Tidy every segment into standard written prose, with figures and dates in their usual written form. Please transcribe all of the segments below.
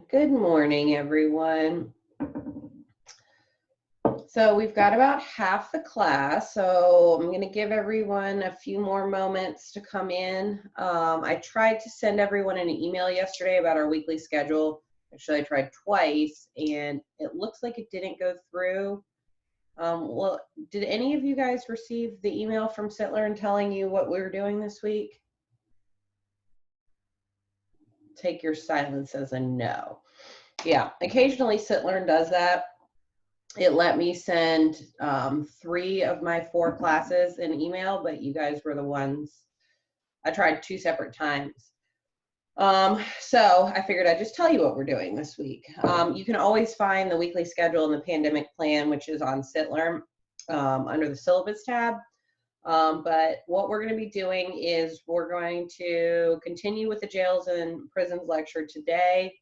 Good morning, everyone. So we've got about half the class, so I'm going to give everyone a few more moments to come in. I tried to send everyone an email yesterday about our weekly schedule. Actually, I tried twice, and it looks like it didn't go through. Well, did any of you guys receive the email from Sittler and telling you what we were doing this week? Take your silence as a no. Yeah, occasionally Sittler does that. It let me send 3 of my 4 classes in email, but you guys were the ones. I tried 2 separate times. So I figured I'd just tell you what we're doing this week. You can always find the weekly schedule and the pandemic plan, which is on Sittler under the syllabus tab. But what we're going to be doing is we're going to continue with the jails and prisons lecture today.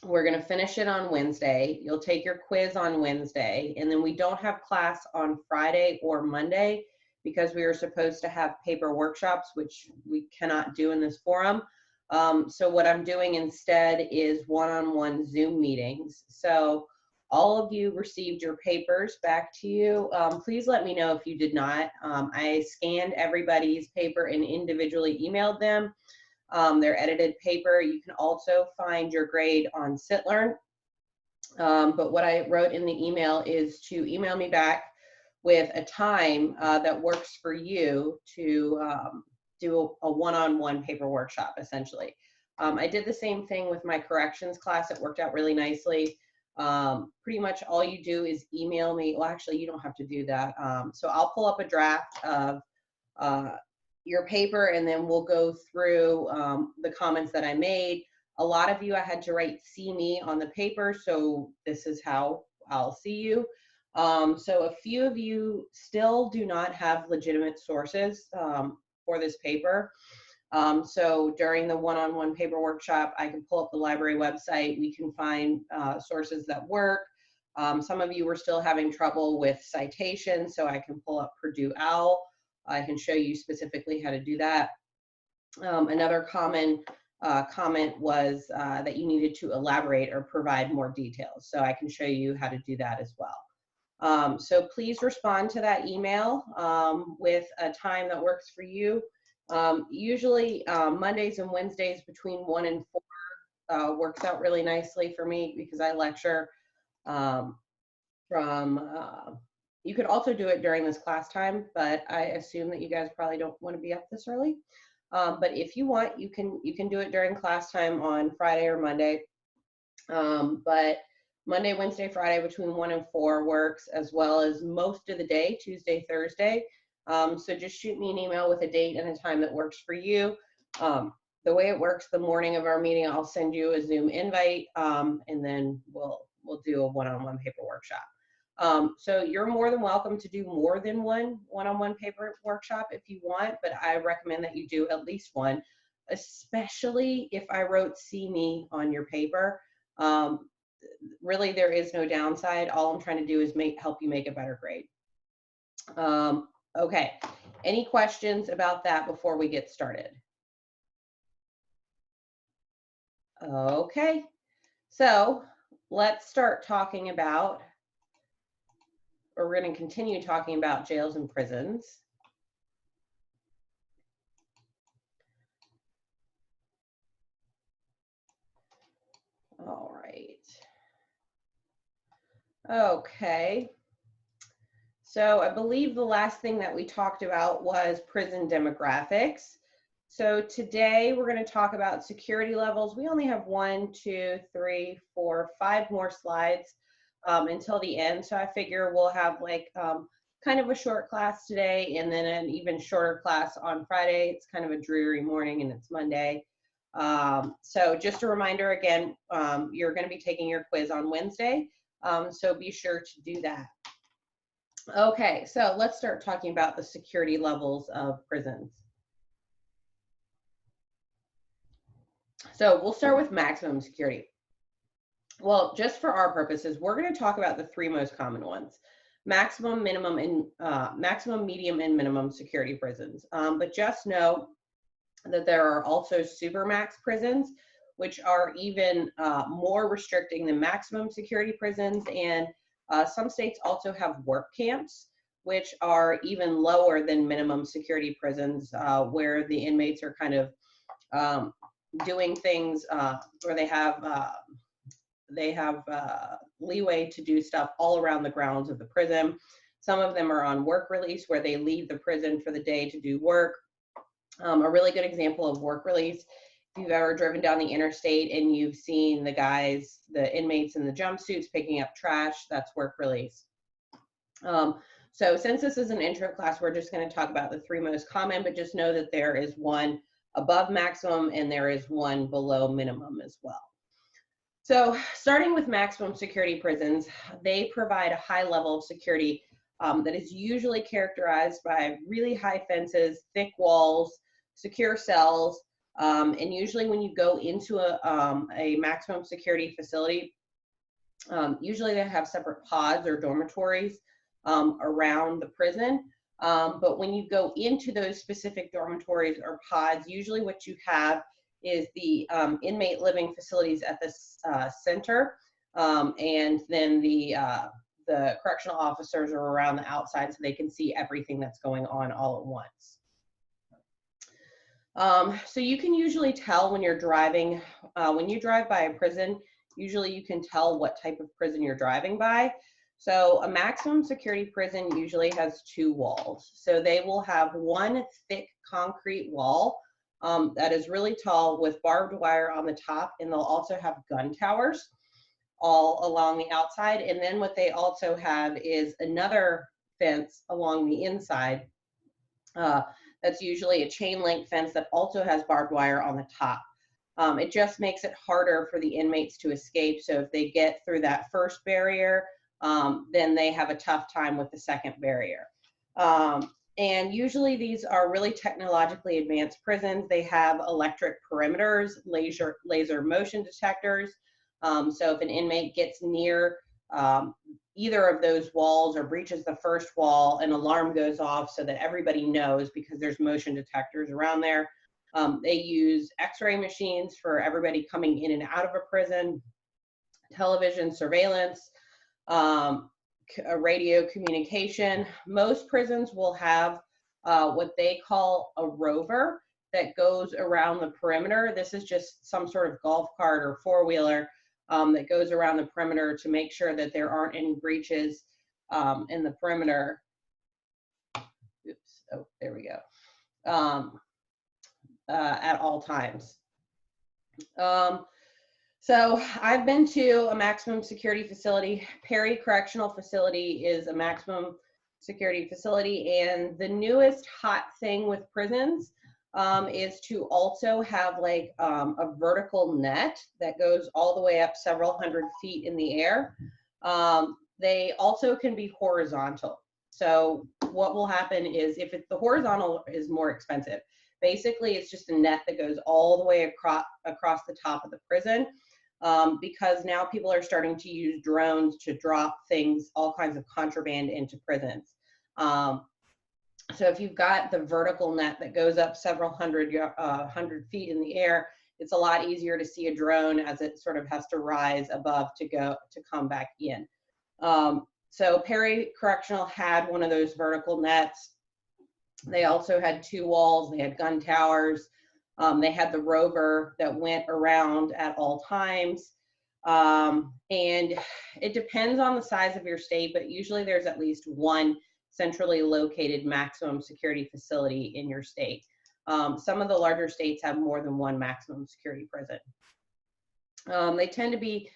We're going to finish it on Wednesday. You'll take your quiz on Wednesday, and then we don't have class on Friday or Monday because we were supposed to have paper workshops, which we cannot do in this forum. So what I'm doing instead is one-on-one Zoom meetings. So all of you received your papers back to you. Please let me know if you did not. I scanned everybody's paper and individually emailed them. Their edited paper. You can also find your grade on SitLearn. But what I wrote in the email is to email me back with a time that works for you to do a one-on-one paper workshop, essentially. I did the same thing with my corrections class. It worked out really nicely. Pretty much all you do is email me. Well, actually, you don't have to do that. So I'll pull up a draft of your paper, and then we'll go through the comments that I made. A lot of you, I had to write "see me" on the paper, so this is how I'll see you. So a few of you still do not have legitimate sources for this paper. So during the one-on-one paper workshop, I can pull up the library website. We can find sources that work. Some of you were still having trouble with citations, so I can pull up Purdue OWL. I can show you specifically how to do that. Another common comment was that you needed to elaborate or provide more details. So I can show you how to do that as well. So please respond to that email with a time that works for you. Usually Mondays and Wednesdays between 1 and 4 works out really nicely for me because I lecture you could also do it during this class time, but I assume that you guys probably don't want to be up this early. But if you want, you can do it during class time on Friday or Monday. But Monday, Wednesday, Friday between 1 and 4 works, as well as most of the day, Tuesday, Thursday. So just shoot me an email with a date and a time that works for you. The way it works, the morning of our meeting, I'll send you a Zoom invite, and then we'll do a one-on-one paper workshop. So you're more than welcome to do more than one-on-one paper workshop if you want, but I recommend that you do at least one, especially if I wrote "see me" on your paper. Really, there is no downside. All I'm trying to do is help you make a better grade. Okay, any questions about that before we get started? Okay, so let's start talking about, or we're going to continue talking about jails and prisons. All right. Okay. So I believe the last thing that we talked about was prison demographics. So today we're going to talk about security levels. We only have 1, 2, 3, 4, 5 more slides until the end. So I figure we'll have like kind of a short class today and then an even shorter class on Friday. It's kind of a dreary morning and it's Monday. So just a reminder again, you're going to be taking your quiz on Wednesday. So be sure to do that. Okay, so let's start talking about the security levels of prisons. So we'll start with maximum security. Well, just for our purposes, we're going to talk about the 3 most common ones: maximum, minimum, and maximum, medium, and minimum security prisons. But just know that there are also supermax prisons, which are even more restricting than maximum security prisons. And some states also have work camps, which are even lower than minimum security prisons, where the inmates are kind of doing things where they have leeway to do stuff all around the grounds of the prison. Some of them are on work release, where they leave the prison for the day to do work. A really good example of work release, if you've ever driven down the interstate and you've seen the inmates in the jumpsuits picking up trash, that's work release. So since this is an intro class, we're just going to talk about the 3 most common, but just know that there is one above maximum and there is one below minimum as well. So starting with maximum security prisons, they provide a high level of security that is usually characterized by really high fences, thick walls, secure cells, and usually when you go into a maximum security facility, usually they have separate pods or dormitories around the prison. But when you go into those specific dormitories or pods, usually what you have is the inmate living facilities at the center, and then the correctional officers are around the outside so they can see everything that's going on all at once. So you can usually tell when you're driving, when you drive by a prison, usually you can tell what type of prison you're driving by. So a maximum security prison usually has 2 walls. So they will have one thick concrete wall that is really tall with barbed wire on the top, and they'll also have gun towers all along the outside. And then what they also have is another fence along the inside. That's usually a chain link fence that also has barbed wire on the top. It just makes it harder for the inmates to escape. So if they get through that first barrier, then they have a tough time with the second barrier. And usually these are really technologically advanced prisons. They have electric perimeters, laser motion detectors. So if an inmate gets near either of those walls or breaches the first wall, an alarm goes off so that everybody knows, because there's motion detectors around there. They use X-ray machines for everybody coming in and out of a prison, television surveillance, radio communication. Most prisons will have what they call a rover that goes around the perimeter. This is just some sort of golf cart or 4-wheeler that goes around the perimeter to make sure that there aren't any breaches in the perimeter. Oops, oh, there we go. At all times. So I've been to a maximum security facility. Perry Correctional Facility is a maximum security facility, and the newest hot thing with prisons is to also have like a vertical net that goes all the way up several hundred feet in the air. They also can be horizontal. So what will happen is, if the horizontal is more expensive, basically it's just a net that goes all the way across the top of the prison, because now people are starting to use drones to drop things, all kinds of contraband into prisons. So if you've got the vertical net that goes up several hundred feet in the air, it's a lot easier to see a drone as it sort of has to rise above to come back in. So Perry Correctional had one of those vertical nets. They also had 2 walls. They had gun towers. They had the rover that went around at all times. And it depends on the size of your state, but usually there's at least one centrally located maximum security facility in your state. Some of the larger states have more than one maximum security prison. They tend to be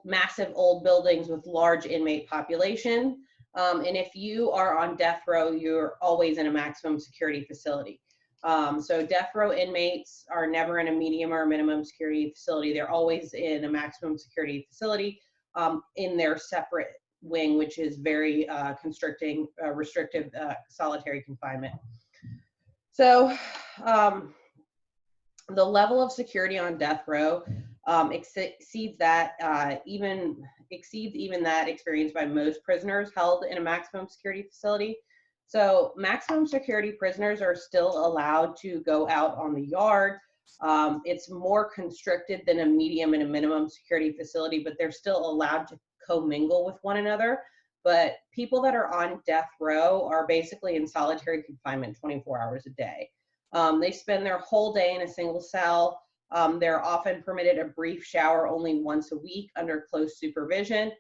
massive old buildings with large inmate population. And if you are on death row, you're always in a maximum security facility. So death row inmates are never in a medium or minimum security facility. They're always in a maximum security facility in their separate wing, which is very restrictive solitary confinement. So the level of security on death row exceeds even that experienced by most prisoners held in a maximum security facility. So maximum security prisoners are still allowed to go out on the yard. It's more constricted than a medium and a minimum security facility, but they're still allowed to commingle with one another. But people that are on death row are basically in solitary confinement 24 hours a day. They spend their whole day in a single cell. They're often permitted a brief shower only once a week under close supervision.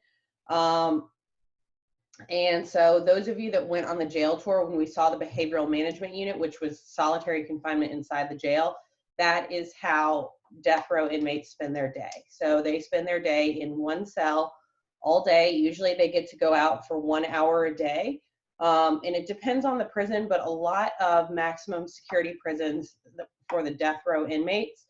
And so those of you that went on the jail tour when we saw the behavioral management unit, which was solitary confinement inside the jail, that is how death row inmates spend their day. So they spend their day in one cell all day. Usually they get to go out for 1 hour a day. And it depends on the prison, but a lot of maximum security prisons for the death row inmates,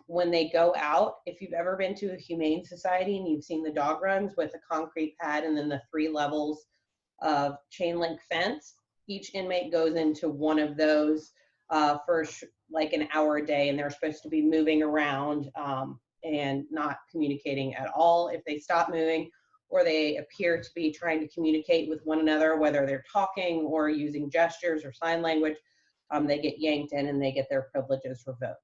when they go out, if you've ever been to a humane society and you've seen the dog runs with a concrete pad and then the 3 levels of chain link fence, each inmate goes into one of those for like an hour a day, and they're supposed to be moving around and not communicating at all. If they stop moving or they appear to be trying to communicate with one another, whether they're talking or using gestures or sign language, they get yanked in and they get their privileges revoked.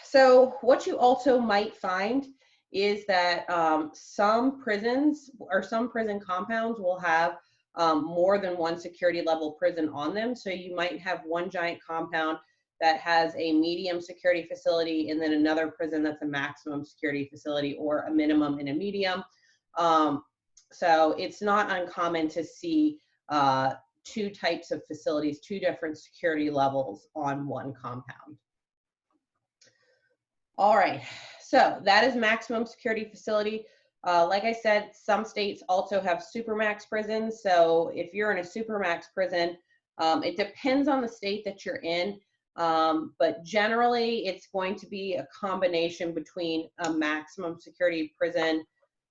So what you also might find is that some prisons or some prison compounds will have more than one security level prison on them. So you might have one giant compound that has a medium security facility and then another prison that's a maximum security facility, or a minimum and a medium. So it's not uncommon to see 2 types of facilities, 2 different security levels on one compound. All right, so that is maximum security facility. Like I said, some states also have supermax prisons. So if you're in a supermax prison, it depends on the state that you're in, but generally it's going to be a combination between a maximum security prison,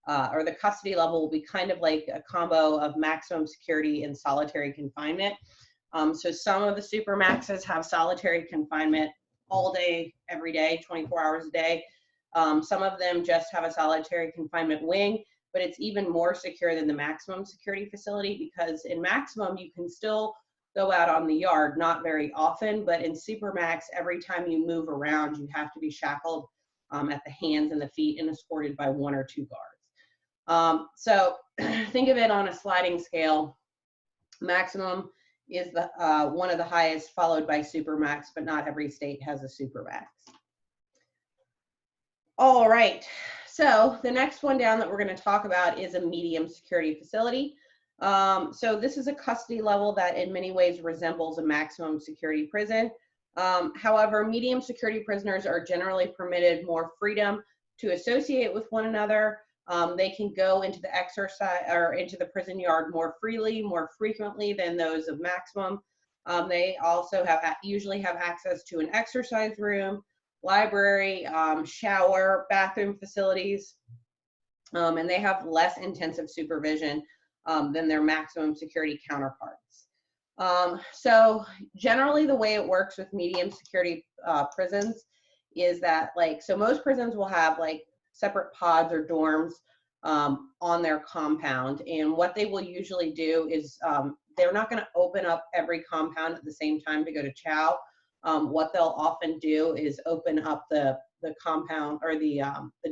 or the custody level will be kind of like a combo of maximum security and solitary confinement. So some of the supermaxes have solitary confinement all day, every day, 24 hours a day. Some of them just have a solitary confinement wing, but it's even more secure than the maximum security facility, because in maximum, you can still go out on the yard, not very often, but in supermax, every time you move around, you have to be shackled at the hands and the feet and escorted by 1 or 2 guards. So think of it on a sliding scale. Maximum is the one of the highest, followed by supermax, but not every state has a supermax. All right, so the next one down that we're going to talk about is a medium security facility. So this is a custody level that in many ways resembles a maximum security prison. However, medium security prisoners are generally permitted more freedom to associate with one another. They can go into the exercise or into the prison yard more freely, more frequently than those of maximum. They also usually have access to an exercise room, library, shower, bathroom facilities, and they have less intensive supervision than their maximum security counterparts. So generally the way it works with medium security prisons is that, like, so most prisons will have like separate pods or dorms on their compound, and what they will usually do is they're not going to open up every compound at the same time to go to chow. What they'll often do is open up the compound or the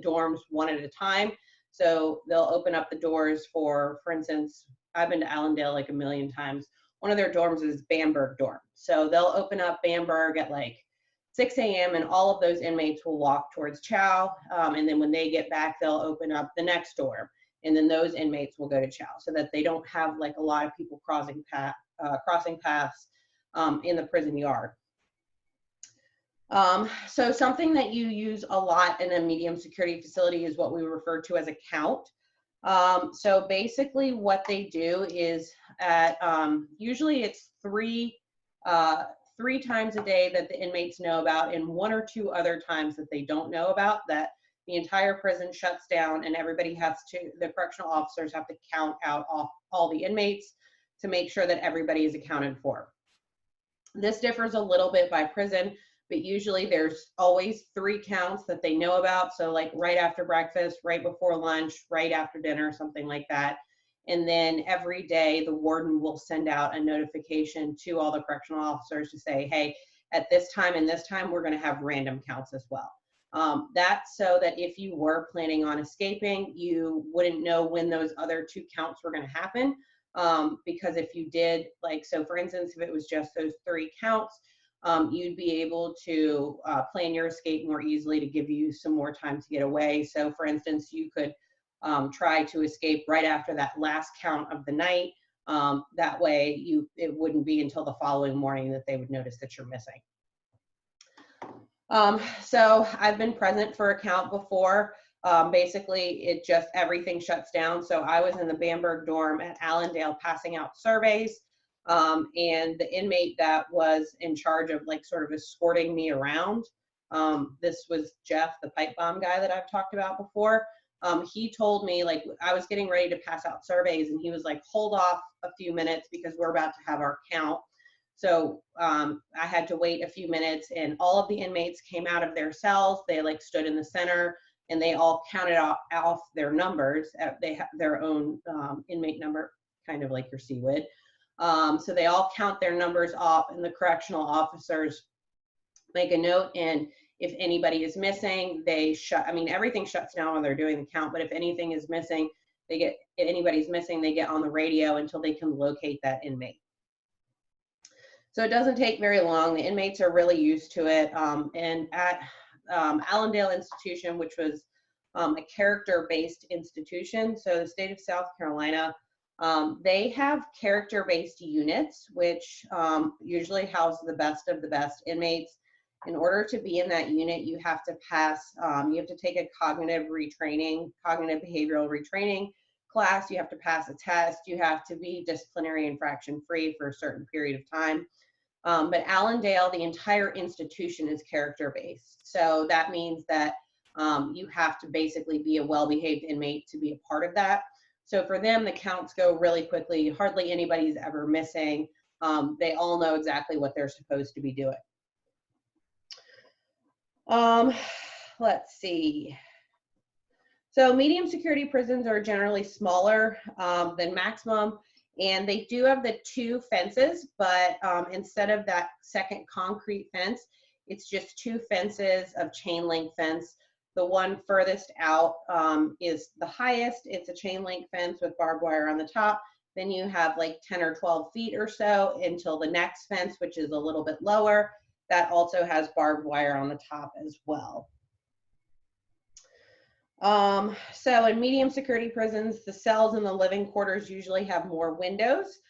dorms one at a time. So they'll open up the doors for instance, I've been to Allendale like a million times. One of their dorms is Bamberg dorm. So they'll open up Bamberg at like 6 a.m. and all of those inmates will walk towards chow. And then when they get back, they'll open up the next dorm. And then those inmates will go to chow, so that they don't have like a lot of people crossing crossing paths in the prison yard. So something that you use a lot in a medium security facility is what we refer to as a count. So basically what they do is at, usually it's three times a day that the inmates know about, and 1 or 2 other times that they don't know about, that the entire prison shuts down and everybody has to, the correctional officers have to count out all the inmates to make sure that everybody is accounted for. This differs a little bit by prison, but usually there's always 3 counts that they know about. So like right after breakfast, right before lunch, right after dinner, something like that. And then every day the warden will send out a notification to all the correctional officers to say, hey, at this time and this time, we're going to have random counts as well. That's so that if you were planning on escaping, you wouldn't know when those other 2 counts were going to happen. Because if you did, like, so for instance, if it was just those 3 counts, you'd be able to plan your escape more easily to give you some more time to get away. So for instance, you could try to escape right after that last count of the night. That way it wouldn't be until the following morning that they would notice that you're missing. So I've been present for a count before. Basically, it just, everything shuts down. So I was in the Bamberg dorm at Allendale passing out surveys. And the inmate that was in charge of like sort of escorting me around, this was Jeff, the pipe bomb guy that I've talked about before. He told me, like, I was getting ready to pass out surveys and he was like, hold off a few minutes because we're about to have our count. So I had to wait a few minutes and all of the inmates came out of their cells. They like stood in the center and they all counted off their numbers. They have their own inmate number, kind of like your CWID. So they all count their numbers off and the correctional officers make a note, and if anybody is missing, they I mean, everything shuts down when they're doing the count, but if anything is missing, if anybody's missing, they get on the radio until they can locate that inmate. So it doesn't take very long. The inmates are really used to it. And at Allendale Institution, which was a character-based institution, so the state of South Carolina, they have character-based units, which usually house the best of the best inmates. In order to be in that unit, you have to pass, you have to take a cognitive behavioral retraining class. You have to pass a test. You have to be disciplinary infraction free for a certain period of time. But Allendale, the entire institution is character-based. So that means that you have to basically be a well-behaved inmate to be a part of that. So for them, the counts go really quickly. Hardly anybody's ever missing. They all know exactly what they're supposed to be doing. Let's see. So medium security prisons are generally smaller than maximum, and they do have the 2 fences, but instead of that second concrete fence, it's just 2 fences of chain link fence. The one furthest out is the highest. It's a chain link fence with barbed wire on the top. Then you have like 10 or 12 feet or so until the next fence, which is a little bit lower. That also has barbed wire on the top as well. So in medium security prisons, the cells and the living quarters usually have more windows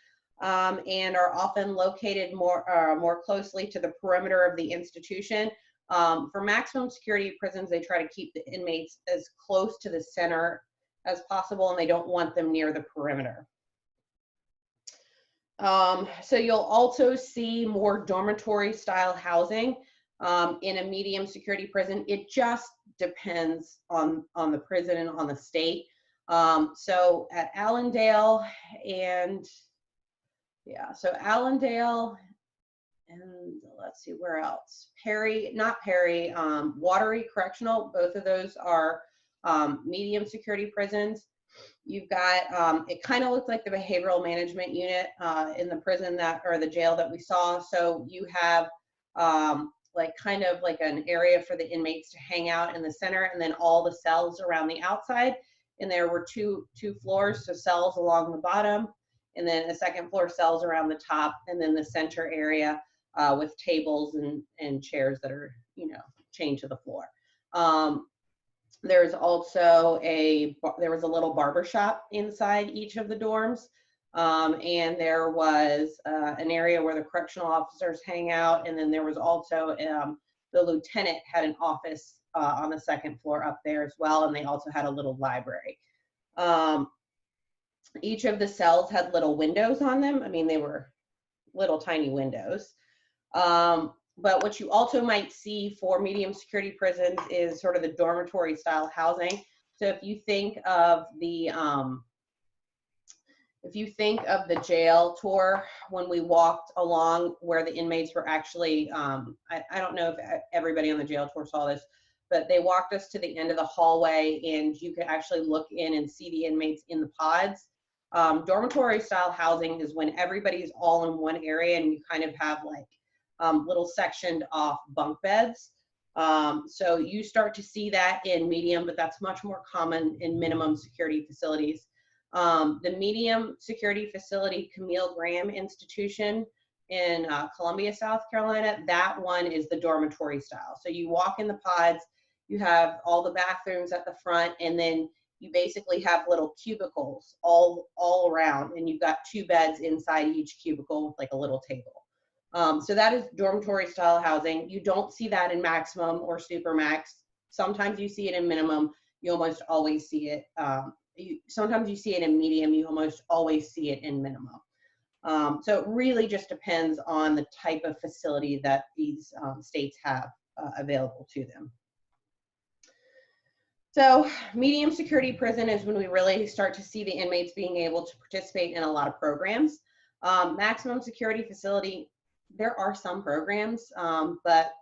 and are often located more closely to the perimeter of the institution. For maximum security prisons, they try to keep the inmates as close to the center as possible, and they don't want them near the perimeter. So you'll also see more dormitory style housing in a medium security prison. It just depends on the prison and on the state. So at Allendale so Allendale and let's see where else. Watery Correctional, both of those are medium security prisons. You've got, it kind of looks like the behavioral management unit in the prison or the jail that we saw. So you have like kind of like an area for the inmates to hang out in the center, and then all the cells around the outside. And there were two floors, so cells along the bottom, and then a second floor cells around the top, and then the center area with tables and chairs that are, chained to the floor. There's also there was a little barber shop inside each of the dorms. And there was an area where the correctional officers hang out, and then there was also the lieutenant had an office on the second floor up there as well, and they also had a little library. Each of the cells had little windows on them. I mean, they were little tiny windows. But what you also might see for medium security prisons is sort of the dormitory style housing. So if you think of the jail tour, when we walked along where the inmates were actually, I don't know if everybody on the jail tour saw this, but they walked us to the end of the hallway and you could actually look in and see the inmates in the pods. Dormitory style housing is when everybody's all in one area and you kind of have like little sectioned off bunk beds. So you start to see that in medium, but that's much more common in minimum security facilities. The medium security facility, Camille Graham Institution in Columbia, South Carolina, that one is the dormitory style. So you walk in the pods, you have all the bathrooms at the front, and then you basically have little cubicles all around, and you've got 2 beds inside each cubicle with like a little table. So that is dormitory style housing. You don't see that in maximum or supermax. Sometimes you see it in minimum. You almost always see it. Sometimes you see it in medium. You almost always see it in minimum. So it really just depends on the type of facility that these states have available to them. So medium security prison is when we really start to see the inmates being able to participate in a lot of programs. Maximum security facility, there are some programs, but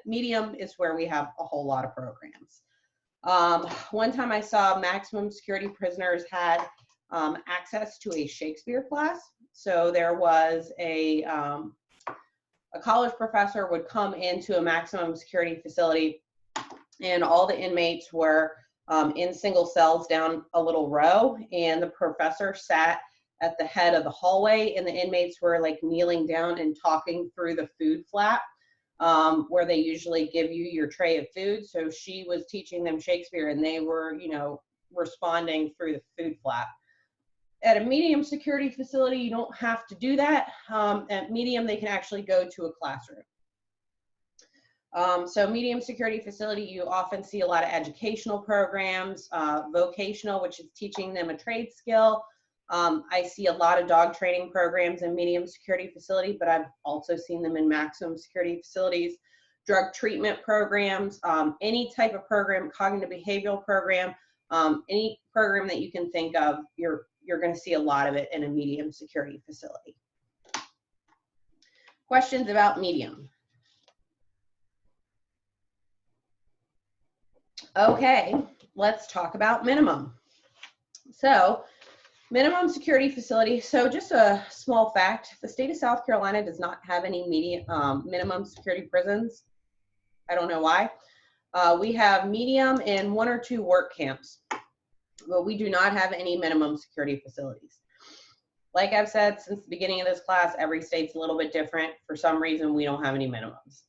medium is where we have a whole lot of programs. One time I saw maximum security prisoners had access to a Shakespeare class. So there was a college professor would come into a maximum security facility, and all the inmates were in single cells down a little row, and the professor sat at the head of the hallway, and the inmates were like kneeling down and talking through the food flap, where they usually give you your tray of food. So she was teaching them Shakespeare, and they were, you know, responding through the food flap. At a medium security facility, you don't have to do that. At medium, they can actually go to a classroom. So medium security facility, you often see a lot of educational programs, vocational, which is teaching them a trade skill. I see a lot of dog training programs in medium security facility, but I've also seen them in maximum security facilities. Drug treatment programs, any type of program, cognitive behavioral program, any program that you can think of, you're going to see a lot of it in a medium security facility. Questions about medium? Okay, let's talk about minimum. So minimum security facility. So just a small fact, the state of South Carolina does not have any minimum security prisons. I don't know why. We have medium and 1 or 2 work camps, but we do not have any minimum security facilities. Like I've said since the beginning of this class, every state's a little bit different. For some reason, we don't have any minimums.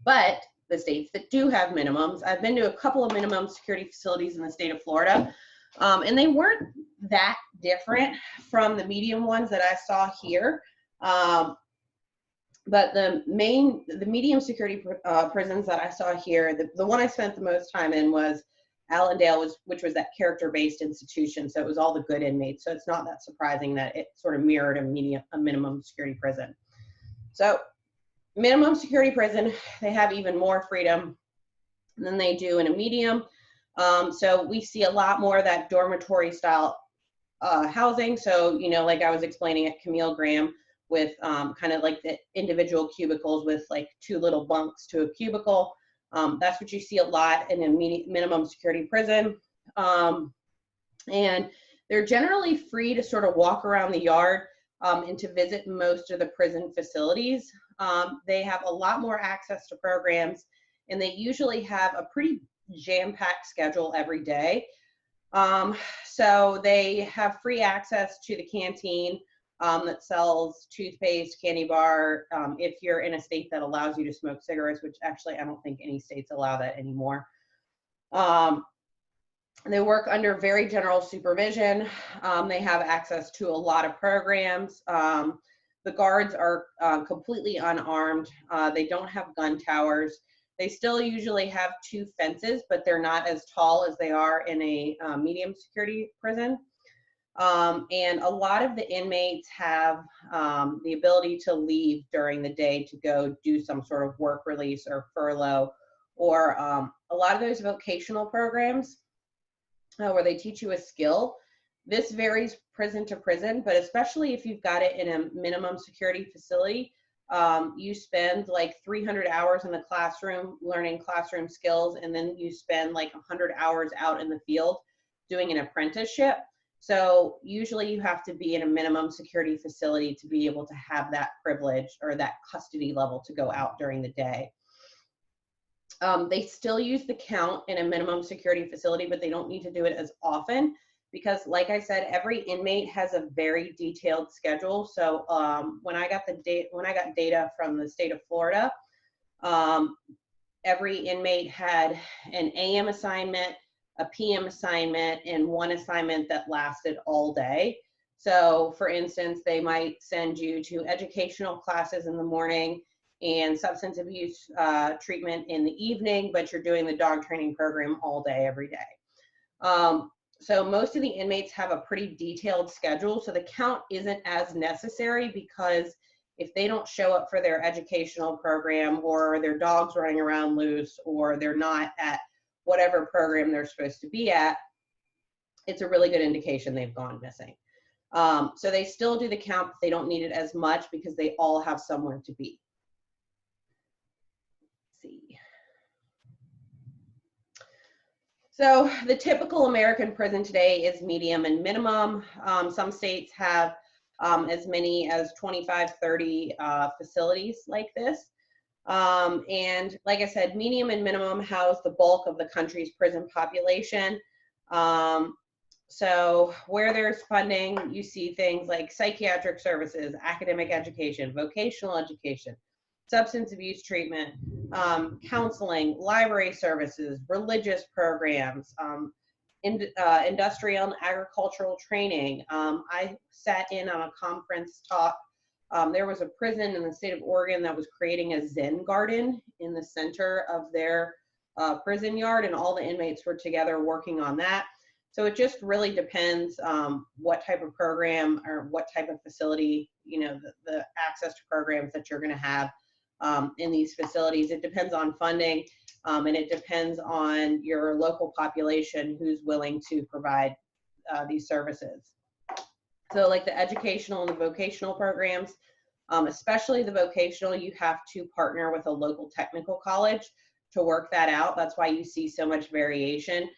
But the states that do have minimums, I've been to a couple of minimum security facilities in the state of Florida, and they weren't that different from the medium ones that I saw here. But the medium security prisons that I saw here, the one I spent the most time in was Allendale, which was that character-based institution. So it was all the good inmates. So it's not that surprising that it sort of mirrored a minimum security prison. So minimum security prison, they have even more freedom than they do in a medium. So we see a lot more of that dormitory style housing. So, you know, like I was explaining at Camille Graham, with kind of like the individual cubicles with like 2 little bunks to a cubicle. That's what you see a lot in a minimum security prison. And they're generally free to sort of walk around the yard and to visit most of the prison facilities. They have a lot more access to programs, and they usually have a pretty jam-packed schedule every day. So they have free access to the canteen that sells toothpaste, candy bar, if you're in a state that allows you to smoke cigarettes, which actually I don't think any states allow that anymore. They work under very general supervision. They have access to a lot of programs. The guards are completely unarmed. They don't have gun towers. They still usually have 2 fences, but they're not as tall as they are in a medium security prison. And a lot of the inmates have the ability to leave during the day to go do some sort of work release or furlough, or a lot of those vocational programs where they teach you a skill. This varies prison to prison, but especially if you've got it in a minimum security facility, you spend like 300 hours in the classroom learning classroom skills, and then you spend like 100 hours out in the field doing an apprenticeship. So usually you have to be in a minimum security facility to be able to have that privilege or that custody level to go out during the day. They still use the count in a minimum security facility, but they don't need to do it as often because, like I said, every inmate has a very detailed schedule. So when I got data from the state of Florida, every inmate had an AM assignment, a PM assignment, and one assignment that lasted all day. So for instance, they might send you to educational classes in the morning and substance abuse treatment in the evening, but you're doing the dog training program all day, every day. So most of the inmates have a pretty detailed schedule, so the count isn't as necessary because if they don't show up for their educational program, or their dog's running around loose, or they're not at whatever program they're supposed to be at, it's a really good indication they've gone missing. So they still do the count, but they don't need it as much because they all have somewhere to be. So the typical American prison today is medium and minimum. Some states have as many as 25, 30 facilities like this. And like I said, medium and minimum house the bulk of the country's prison population. So where there's funding, you see things like psychiatric services, academic education, vocational education, substance abuse treatment, counseling, library services, religious programs, industrial and agricultural training. I sat in on a conference talk. There was a prison in the state of Oregon that was creating a Zen garden in the center of their prison yard, and all the inmates were together working on that. So it just really depends what type of program or what type of facility, you know, the access to programs that you're going to have in these facilities. It depends on funding, and it depends on your local population who's willing to provide these services. So like the educational and the vocational programs, especially the vocational, you have to partner with a local technical college to work that out. That's why you see so much variation.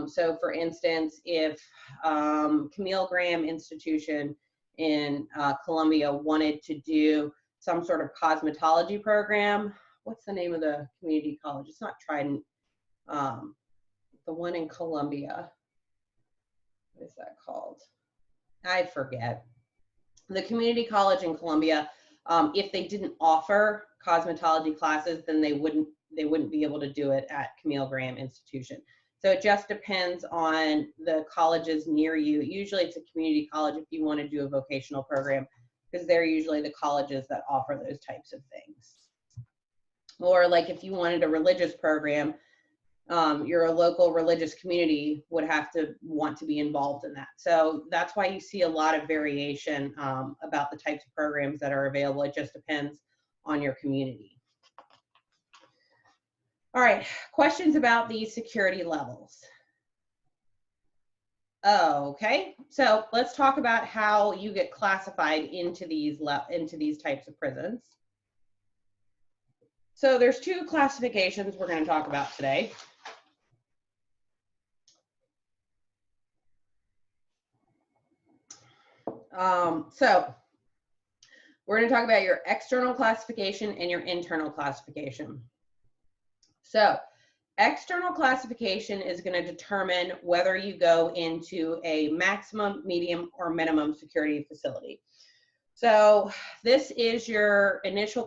So for instance, if Camille Graham Institution in Columbia wanted to do some sort of cosmetology program, what's the name of the community college? It's not Trident, the one in Columbia. What is that called? I forget. The community college in Columbia, if they didn't offer cosmetology classes, then they wouldn't be able to do it at Camille Graham Institution. So it just depends on the colleges near you. Usually it's a community college if you want to do a vocational program, because they're usually the colleges that offer those types of things. Or like if you wanted a religious program, your local religious community would have to want to be involved in that. So that's why you see a lot of variation about the types of programs that are available. It just depends on your community. All right, questions about these security levels. Okay, so let's talk about how you get classified into these types of prisons. So there's 2 classifications we're going to talk about today. So we're going to talk about your external classification and your internal classification. So external classification is going to determine whether you go into a maximum, medium, or minimum security facility. So this is your initial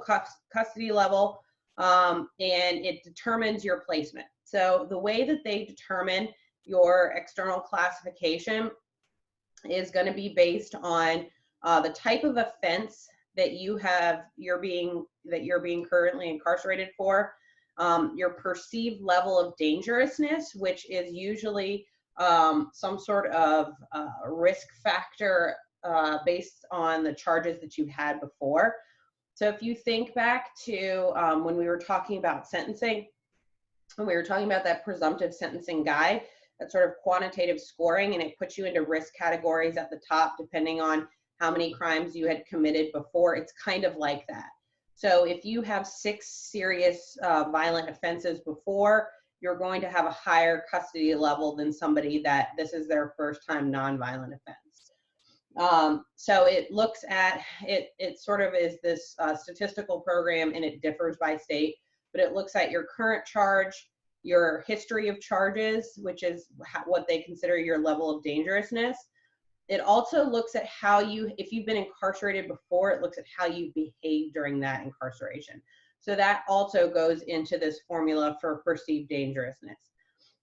custody level, and it determines your placement. So the way that they determine your external classification is going to be based on the type of offense that you're being currently incarcerated for, your perceived level of dangerousness, which is usually some sort of risk factor based on the charges that you've had before. So if you think back to when we were talking about sentencing, when we were talking about that presumptive sentencing guide, that sort of quantitative scoring, and it puts you into risk categories at the top depending on how many crimes you had committed before. It's kind of like that. So if you have 6 serious violent offenses before, you're going to have a higher custody level than somebody that this is their first time nonviolent offense. So it looks at, it sort of is this statistical program, and it differs by state, but it looks at your current charge, your history of charges, which is what they consider your level of dangerousness. It also looks at how if you've been incarcerated before, it looks at how you behave during that incarceration. So that also goes into this formula for perceived dangerousness.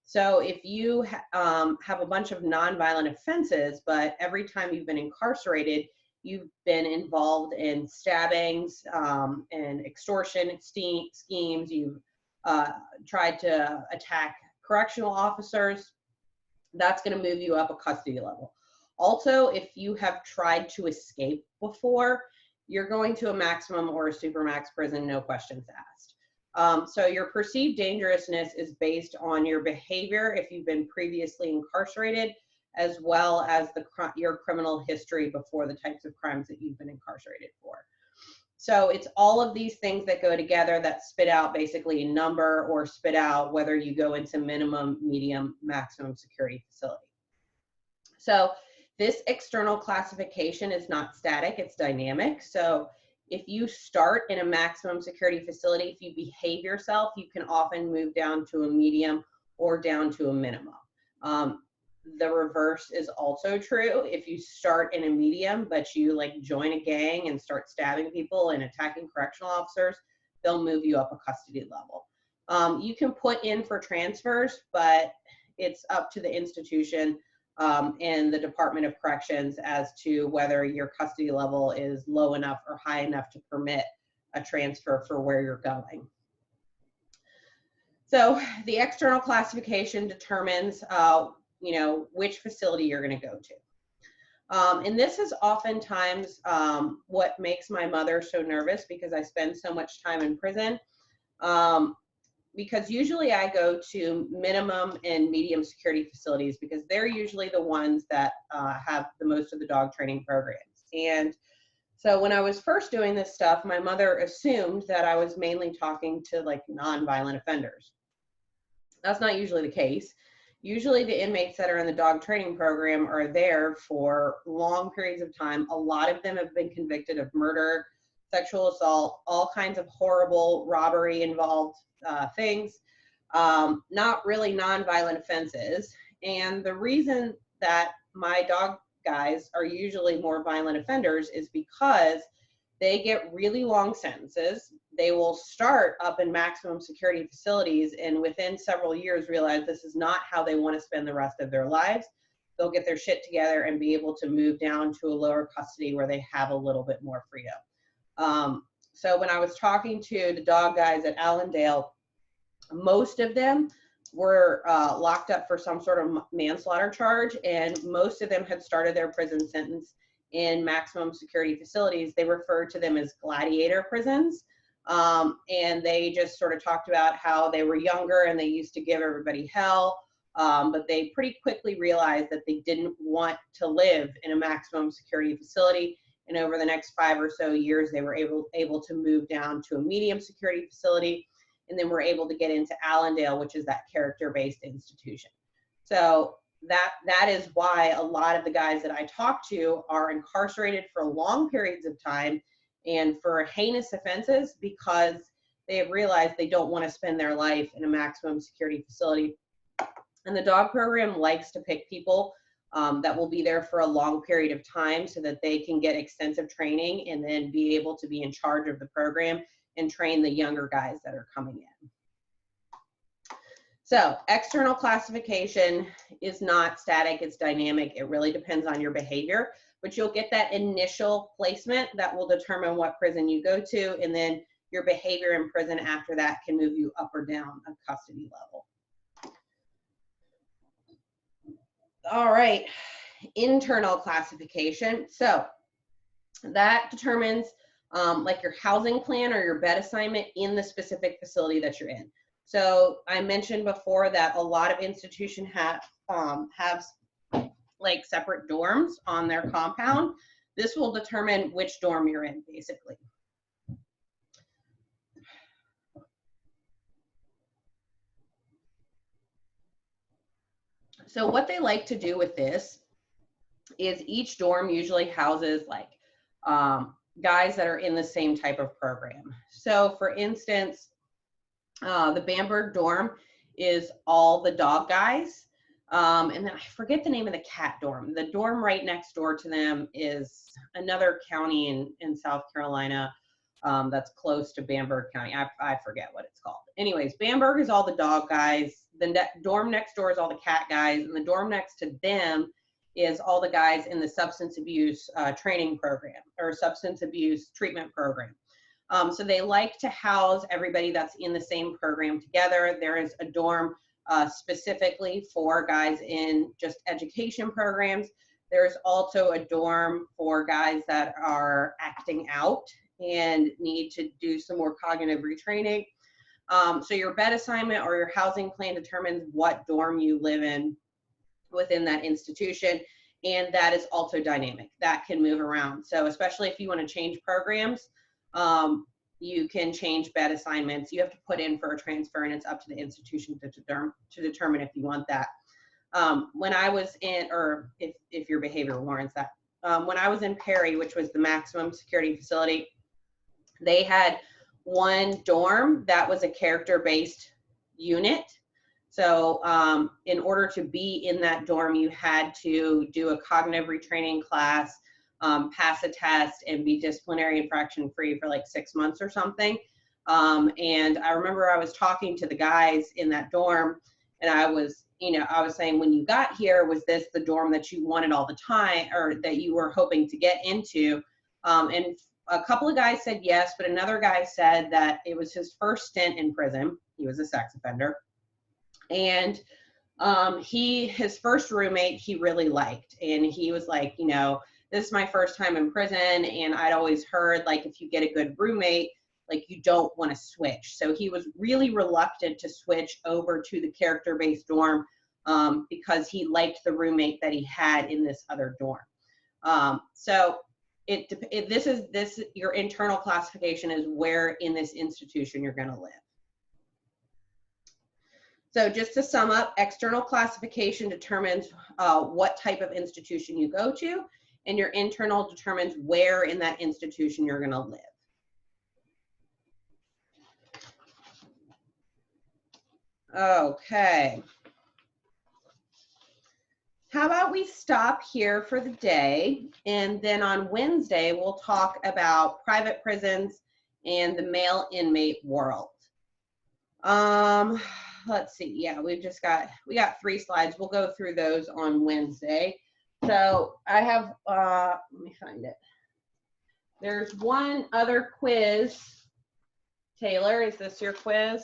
So if you have a bunch of nonviolent offenses, but every time you've been incarcerated, you've been involved in stabbings and extortion schemes, you've tried to attack correctional officers, that's going to move you up a custody level. Also, if you have tried to escape before, you're going to a maximum or a supermax prison, no questions asked. So your perceived dangerousness is based on your behavior if you've been previously incarcerated, as well as your criminal history before the types of crimes that you've been incarcerated for. So it's all of these things that go together that spit out basically a number, or spit out whether you go into minimum, medium, maximum security facility. So this external classification is not static, it's dynamic. So if you start in a maximum security facility, if you behave yourself, you can often move down to a medium or down to a minimum. The reverse is also true. If you start in a medium, but you like join a gang and start stabbing people and attacking correctional officers, they'll move you up a custody level. You can put in for transfers, but it's up to the institution and the Department of Corrections as to whether your custody level is low enough or high enough to permit a transfer for where you're going. So the external classification determines which facility you're going to go to. And this is oftentimes what makes my mother so nervous, because I spend so much time in prison. Because usually I go to minimum and medium security facilities, because they're usually the ones that have the most of the dog training programs. And so when I was first doing this stuff, my mother assumed that I was mainly talking to like nonviolent offenders. That's not usually the case. Usually the inmates that are in the dog training program are there for long periods of time. A lot of them have been convicted of murder, sexual assault, all kinds of horrible robbery involved things, not really nonviolent offenses. And the reason that my dog guys are usually more violent offenders is because they get really long sentences. They will start up in maximum security facilities and within several years realize this is not how they want to spend the rest of their lives. They'll get their shit together and be able to move down to a lower custody where they have a little bit more freedom. So when I was talking to the dog guys at Allendale, most of them were locked up for some sort of manslaughter charge, and most of them had started their prison sentence in maximum security facilities. They referred to them as gladiator prisons. And they just sort of talked about how they were younger and they used to give everybody hell. But they pretty quickly realized that they didn't want to live in a maximum security facility. And over the next 5 or so years, they were able to move down to a medium security facility. And then we're able to get into Allendale, which is that character-based institution. So that is why a lot of the guys that I talk to are incarcerated for long periods of time and for heinous offenses, because they have realized they don't want to spend their life in a maximum security facility. And the dog program likes to pick people that will be there for a long period of time so that they can get extensive training and then be able to be in charge of the program and train the younger guys that are coming in. So external classification is not static, it's dynamic. It really depends on your behavior, but you'll get that initial placement that will determine what prison you go to, and then your behavior in prison after that can move you up or down a custody level. All right, internal classification. So that determines like your housing plan or your bed assignment in the specific facility that you're in. So I mentioned before that a lot of institutions have like separate dorms on their compound. This will determine which dorm you're in, basically. So what they like to do with this is each dorm usually houses like guys that are in the same type of program. So for instance, the Bamberg dorm is all the dog guys. And then I forget the name of the cat dorm. The dorm right next door to them is another county in South Carolina that's close to Bamberg County. I forget what it's called. Anyways, Bamberg is all the dog guys. The dorm next door is all the cat guys. And the dorm next to them is all the guys in the substance abuse training program or substance abuse treatment program. So they like to house everybody that's in the same program together. There is a dorm specifically for guys in just education programs. There's also a dorm for guys that are acting out and need to do some more cognitive retraining. So your bed assignment or your housing plan determines what dorm you live in within that institution, and that is also dynamic. That can move around. So especially if you want to change programs, you can change bed assignments. You have to put in for a transfer, and it's up to the institution to determine if you want that. When I was in, or if your behavior warrants that, when I was in Perry, which was the maximum security facility, they had one dorm that was a character-based unit. So in order to be in that dorm, you had to do a cognitive retraining class, pass a test, and be disciplinary infraction free for like 6 months or something. And I remember I was talking to the guys in that dorm, and I was saying, when you got here, was this the dorm that you wanted all the time, or that you were hoping to get into? And a couple of guys said yes, but another guy said that it was his first stint in prison. He was a sex offender. And his first roommate he really liked, and he was like, this is my first time in prison, and I'd always heard like if you get a good roommate, like you don't want to switch. So he was really reluctant to switch over to the character-based dorm because he liked the roommate that he had in this other dorm. So your internal classification is where in this institution you're going to live. So just to sum up, external classification determines what type of institution you go to, and your internal determines where in that institution you're going to live. Okay. How about we stop here for the day, and then on Wednesday we'll talk about private prisons and the male inmate world. Let's see. Yeah, we got 3 slides. We'll go through those on Wednesday. So I have, let me find it. There's one other quiz. Taylor, is this your quiz?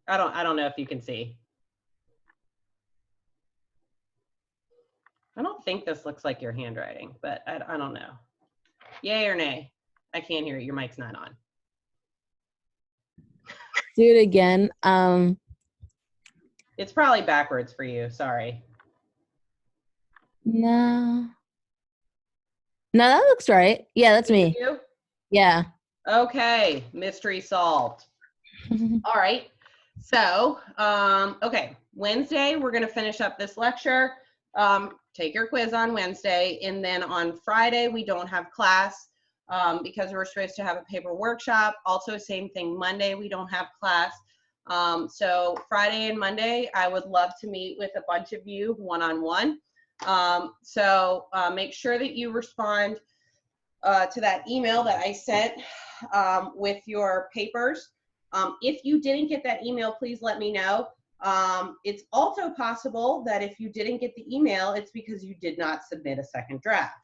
I don't know if you can see. I don't think this looks like your handwriting, but I don't know. Yay or nay? I can't hear you. Your mic's not on. Do it again. It's probably backwards for you. Sorry. No, that looks right. Yeah, that's me. You? Yeah. Okay, mystery solved. All right. So, okay, Wednesday, we're going to finish up this lecture. Take your quiz on Wednesday, and then on Friday, we don't have class because we're supposed to have a paper workshop. Also, same thing, Monday, we don't have class. So Friday and Monday, I would love to meet with a bunch of you one-on-one. So make sure that you respond to that email that I sent with your papers. If you didn't get that email, please let me know. It's also possible that if you didn't get the email, it's because you did not submit a second draft.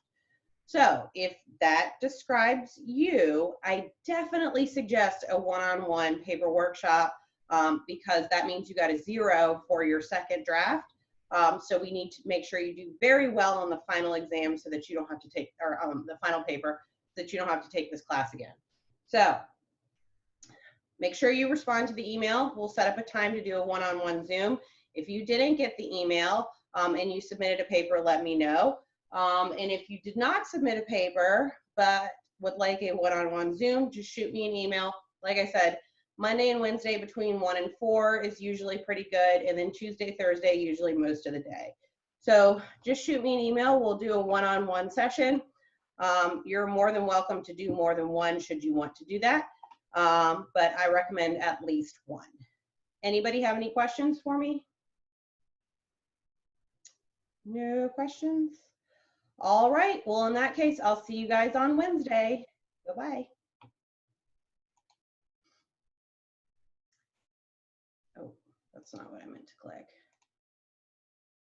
So if that describes you, I definitely suggest a one-on-one paper workshop because that means you got a 0 for your second draft. So we need to make sure you do very well on the final exam so that you don't have to take, or the final paper, so that you don't have to take this class again. So make sure you respond to the email. We'll set up a time to do a one-on-one Zoom. If you didn't get the email and you submitted a paper, let me know. And if you did not submit a paper, but would like a one-on-one Zoom, just shoot me an email. Like I said, Monday and Wednesday between 1 and 4 is usually pretty good. And then Tuesday, Thursday, usually most of the day. So just shoot me an email. We'll do a one-on-one session. You're more than welcome to do more than one should you want to do that. But I recommend at least one. Anybody have any questions for me? No questions? All right, well, in that case, I'll see you guys on Wednesday. Bye-bye. Oh, that's not what I meant to click.